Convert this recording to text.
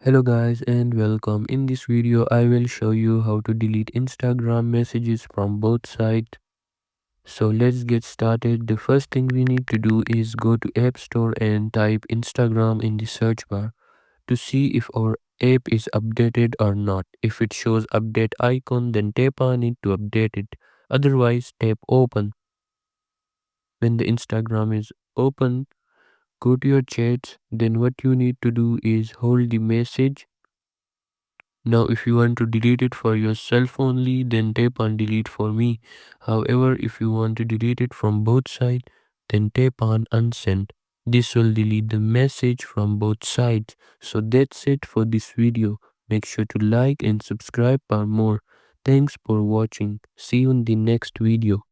Hello guys and welcome. In this video I will show you how to delete Instagram messages from both sides. So let's get started. The first thing we need to do is go to App Store and type Instagram in the search bar to see if our app is updated or not. If it shows update icon, then tap on it to update it. Otherwise tap open. When the Instagram is open, go to your chats. Then what you need to do is hold the message. Now if you want to delete it for yourself only, then tap on delete for me. However, if you want to delete it from both sides, then tap on unsend. This will delete the message from both sides. So that's it for this video. Make sure to like and subscribe for more. Thanks for watching. See you in the next video.